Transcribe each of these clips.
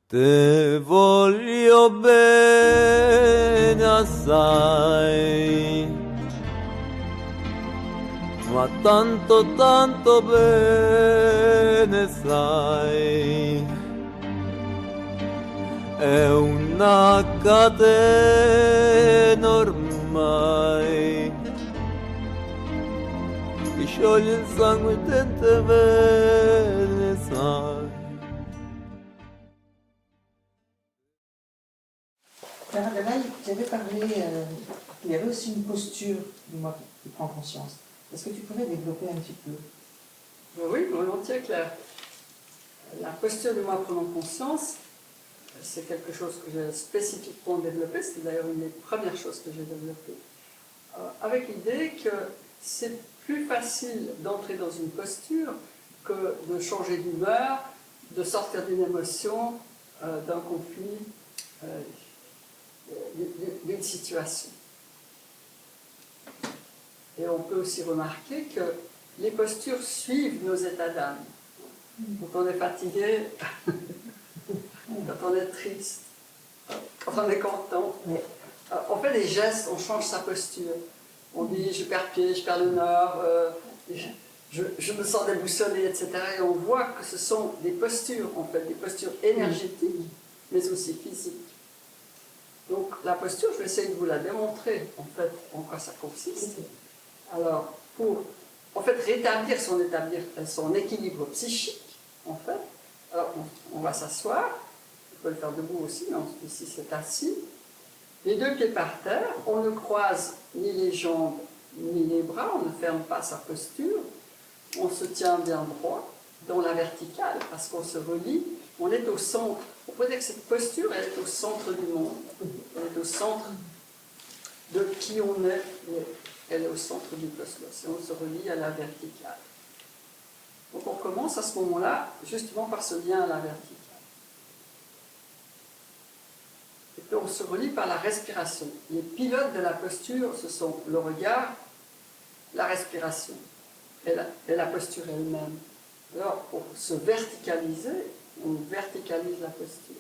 Te voglio bene assai, ma tanto tanto bene sai, è una catena ormai, che scioglie il sangue tante bene sai. Là, tu avais parlé qu'il y avait aussi une posture du moi qui prend conscience. Est-ce que tu pourrais développer un petit peu? Oui, volontiers, Claire. La posture du moi prenant conscience, c'est quelque chose que j'ai spécifiquement développé, c'est d'ailleurs une des premières choses que j'ai développées, avec l'idée que c'est plus facile d'entrer dans une posture que de changer d'humeur, de sortir d'une émotion, d'un conflit, d'une situation. Et on peut aussi remarquer que les postures suivent nos états d'âme. Quand on est fatigué, quand on est triste, quand on est content, on fait des gestes, on change sa posture. On dit je perds pied, je perds le nord, je me sens déboussolé, etc. Et on voit que ce sont des postures, en fait, des postures énergétiques, mais aussi physiques. Donc la posture, je vais essayer de vous la démontrer, en fait, en quoi ça consiste. Alors, pour en fait rétablir son équilibre psychique, en fait, alors on va s'asseoir, on peut le faire debout aussi, mais ici c'est assis, les deux pieds par terre, on ne croise ni les jambes ni les bras, on ne ferme pas sa posture, on se tient bien droit dans la verticale, parce qu'on se relie, on est au centre. On peut dire que cette posture, elle est au centre du monde, elle est au centre de qui on est, elle est au centre du cosmos, et on se relie à la verticale. Donc on commence à ce moment-là, justement par ce lien à la verticale. Et puis on se relie par la respiration. Les pilotes de la posture, ce sont le regard, la respiration et la posture elle-même. Alors pour se verticaliser, on verticalise la posture.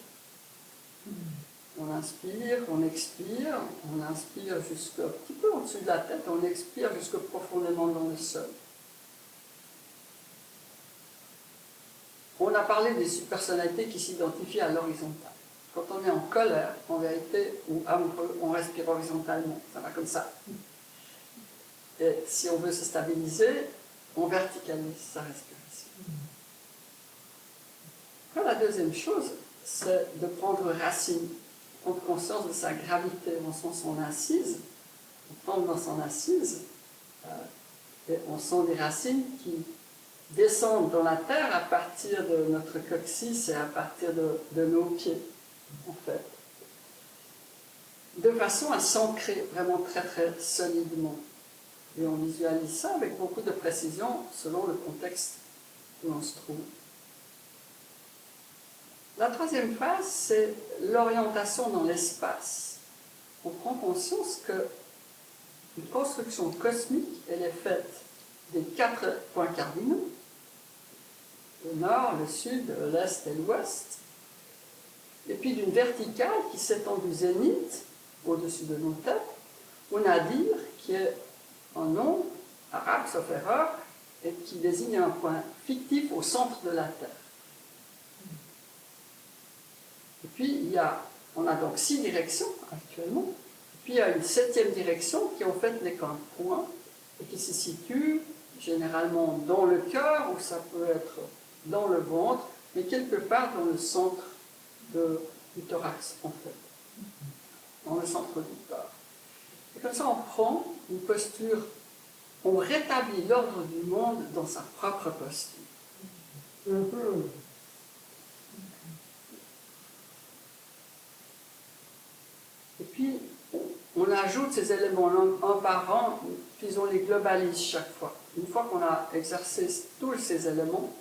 On inspire, on expire, on inspire jusqu'à un petit peu au-dessus de la tête, on expire jusque profondément dans le sol. On a parlé des subpersonnalités qui s'identifient à l'horizontale. Quand on est en colère, en vérité, ou amoureux, on respire horizontalement, ça va comme ça. Et si on veut se stabiliser, on verticalise sa respiration. Après, la deuxième chose, c'est de prendre racine, prendre conscience de sa gravité. On sent son assise, on tombe dans son assise, et on sent des racines qui descendent dans la terre à partir de notre coccyx et à partir de nos pieds, en fait. De façon à s'ancrer vraiment très très solidement. Et on visualise ça avec beaucoup de précision selon le contexte où on se trouve. La troisième phase, c'est l'orientation dans l'espace. On prend conscience qu'une construction cosmique, elle est faite des 4 points cardinaux, le nord, le sud, l'est et l'ouest, et puis d'une verticale qui s'étend du zénith, au-dessus de nos têtes, au nadir, qui est un nom arabe, sauf erreur, et qui désigne un point fictif au centre de la Terre. Et puis, on a donc 6 directions actuellement, et puis il y a une 7e direction qui en fait n'est qu'un point, et qui se situe généralement dans le cœur, ou ça peut être dans le ventre, mais quelque part dans le centre du thorax, en fait, dans le centre du corps. Et comme ça, on prend une posture, on rétablit l'ordre du monde dans sa propre posture. Et puis, on ajoute ces éléments un par un, puis on les globalise chaque fois. Une fois qu'on a exercé tous ces éléments,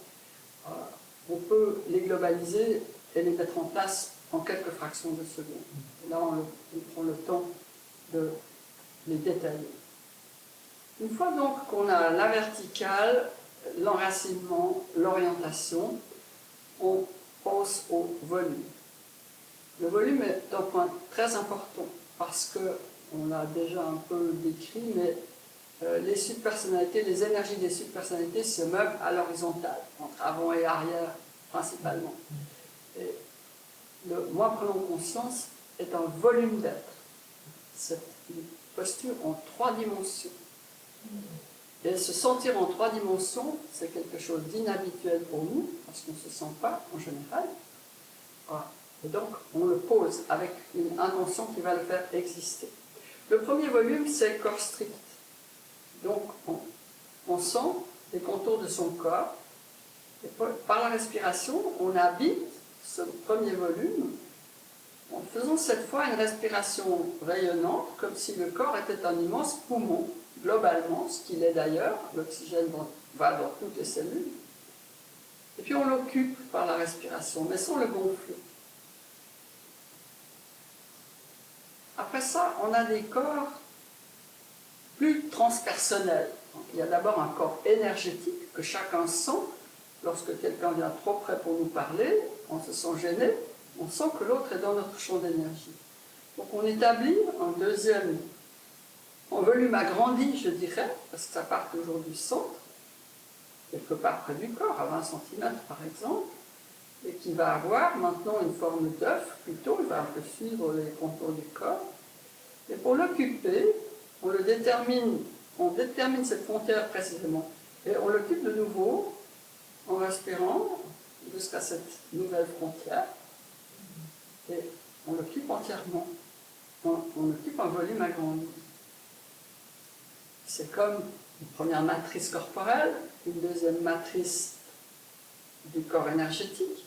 on peut les globaliser et les mettre en place en quelques fractions de secondes. Et là, on prend le temps de les détailler. Une fois donc qu'on a la verticale, l'enracinement, l'orientation, on pense au volume. Le volume est un point très important parce que, on l'a déjà un peu décrit, mais les subpersonnalités, les énergies des subpersonnalités se meuvent à l'horizontale, entre avant et arrière principalement. Et le moi prenons conscience est un volume d'être. C'est une posture en 3 dimensions. Et se sentir en 3 dimensions, c'est quelque chose d'inhabituel pour nous, parce qu'on ne se sent pas en général. Voilà. Et donc, on le pose avec une intention qui va le faire exister. Le premier volume, c'est le corps strict. Donc, on sent les contours de son corps. Et par la respiration, on habite ce premier volume en faisant cette fois une respiration rayonnante, comme si le corps était un immense poumon, globalement, ce qu'il est d'ailleurs. L'oxygène va dans toutes les cellules. Et puis on l'occupe par la respiration, mais sans le gonfler. Après ça, on a des corps plus transpersonnels. Donc, il y a d'abord un corps énergétique que chacun sent. Lorsque quelqu'un vient trop près pour nous parler, on se sent gêné, on sent que l'autre est dans notre champ d'énergie. Donc on établit un deuxième, en volume agrandi, je dirais, parce que ça part toujours du centre, quelque part près du corps, à 20 cm par exemple, et qui va avoir maintenant une forme d'œuf, plutôt, il va un peu suivre les contours du corps. Et pour l'occuper, on détermine cette frontière précisément, et on l'occupe de nouveau en respirant jusqu'à cette nouvelle frontière, et on l'occupe entièrement, on occupe un volume agrandi. C'est comme une première matrice corporelle, une deuxième matrice du corps énergétique.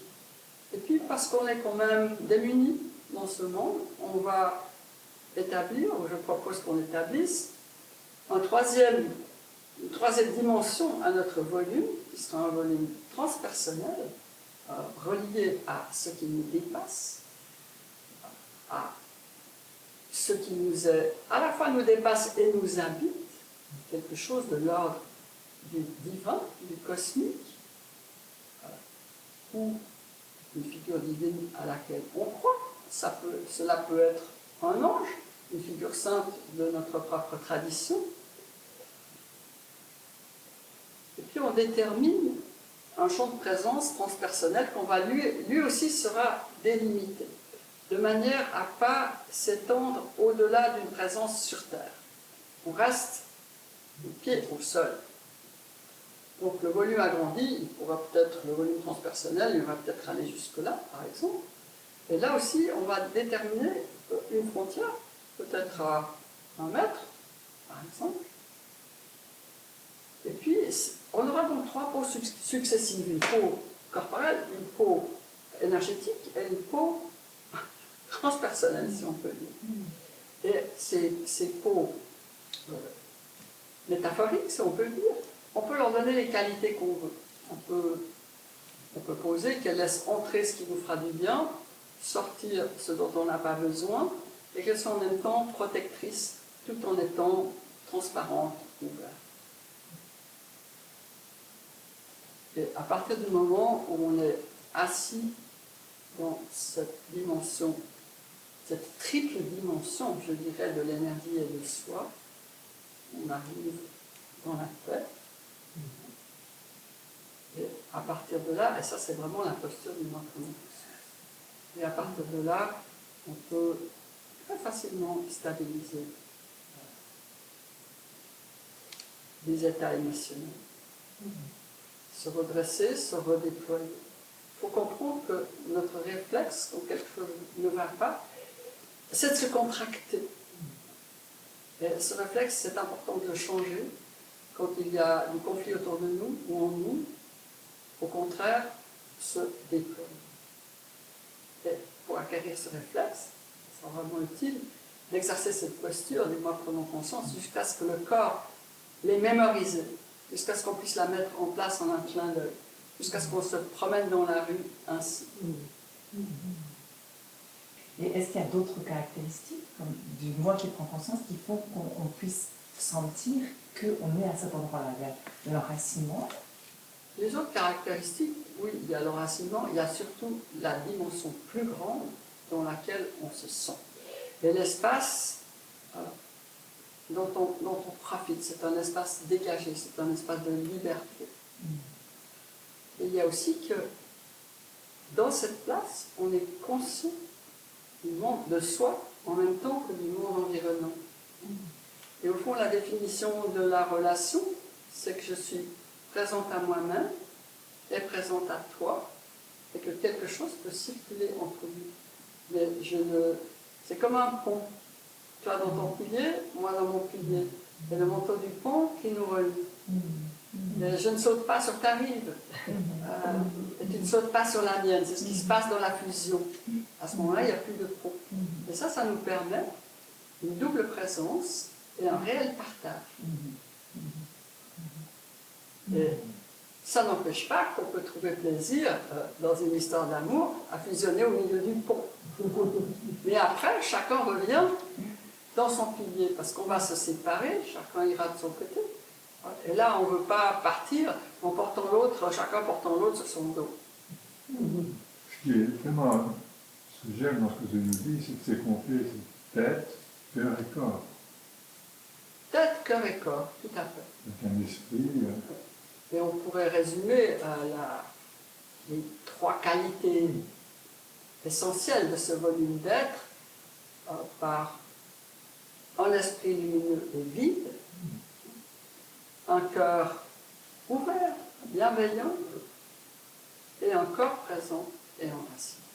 Et puis, parce qu'on est quand même démunis dans ce monde, on va établir, ou je propose qu'on établisse, une troisième dimension à notre volume, qui sera un volume transpersonnel, relié à ce qui nous dépasse, à ce qui nous est, à la fois nous dépasse et nous habite, quelque chose de l'ordre du divin, du cosmique, ou une figure divine à laquelle on croit. Cela peut être un ange, une figure sainte de notre propre tradition. Et puis on détermine un champ de présence transpersonnel qu'on va lui aussi sera délimité, de manière à ne pas s'étendre au-delà d'une présence sur Terre. On reste les pieds au sol. Donc le volume agrandi, il pourra peut-être, le volume transpersonnel, il va peut-être aller jusque-là, par exemple. Et là aussi, on va déterminer une frontière, peut-être à 1 mètre, par exemple. Et puis, on aura donc 3 peaux successives, une peau corporelle, une peau énergétique et une peau transpersonnelle, si on peut dire. Et ces peaux métaphoriques, si on peut dire, on peut leur donner les qualités qu'on veut. On peut poser qu'elles laissent entrer ce qui nous fera du bien, sortir ce dont on n'a pas besoin, et qu'elles sont en même temps protectrices, tout en étant transparentes, ouvertes. Et à partir du moment où on est assis dans cette dimension, cette triple dimension, je dirais, de l'énergie et de soi, on arrive dans la paix. Et à partir de là, et ça c'est vraiment la posture du mindfulness, et à partir de là, on peut très facilement stabiliser des états émotionnels. Se redresser, se redéployer. Il faut comprendre que notre réflexe, quand quelque chose ne va pas, c'est de se contracter. Et ce réflexe, c'est important de le changer quand il y a du conflit autour de nous ou en nous. Au contraire, se déployer. Et pour acquérir ce réflexe, c'est vraiment utile d'exercer cette posture du moi prenons conscience jusqu'à ce que le corps l'ait mémorisé, jusqu'à ce qu'on puisse la mettre en place en un clin d'œil, jusqu'à ce qu'on se promène dans la rue ainsi. Et est-ce qu'il y a d'autres caractéristiques comme du moi qui prend conscience qui font qu'on puisse sentir qu'on est à cet endroit-là? Il y a l'enracinement. Les autres caractéristiques, oui, il y a l'enracinement, il y a surtout la dimension plus grande dans laquelle on se sent. Et l'espace dont on profite, c'est un espace dégagé, c'est un espace de liberté. Et il y a aussi que dans cette place, on est conscient du monde de soi en même temps que du monde environnant. Et au fond, la définition de la relation, c'est que je suis présente à moi-même et présente à toi, et que quelque chose peut circuler entre nous. Mais c'est comme un pont. Toi dans ton pilier, moi dans mon pilier. Et le manteau du pont qui nous relie. Mais je ne saute pas sur ta rive. Et tu ne sautes pas sur la mienne. C'est ce qui se passe dans la fusion. À ce moment-là, il n'y a plus de pont. Et ça nous permet une double présence et un réel partage. Et ça n'empêche pas qu'on peut trouver plaisir dans une histoire d'amour à fusionner au milieu du pont. Mais après, chacun revient dans son pilier, parce qu'on va se séparer, chacun ira de son côté. Et là, on ne veut pas partir en portant l'autre, chacun portant l'autre sur son dos. Ce qui est vraiment, ce que j'aime dans ce que tu nous dis, c'est que c'est complet, c'est tête, cœur et corps. Tête, cœur et corps, tout à fait. Avec un esprit. Et on pourrait résumer les trois qualités essentielles de ce volume d'être par un esprit lumineux et vide, un cœur ouvert, bienveillant, et un corps présent et enraciné.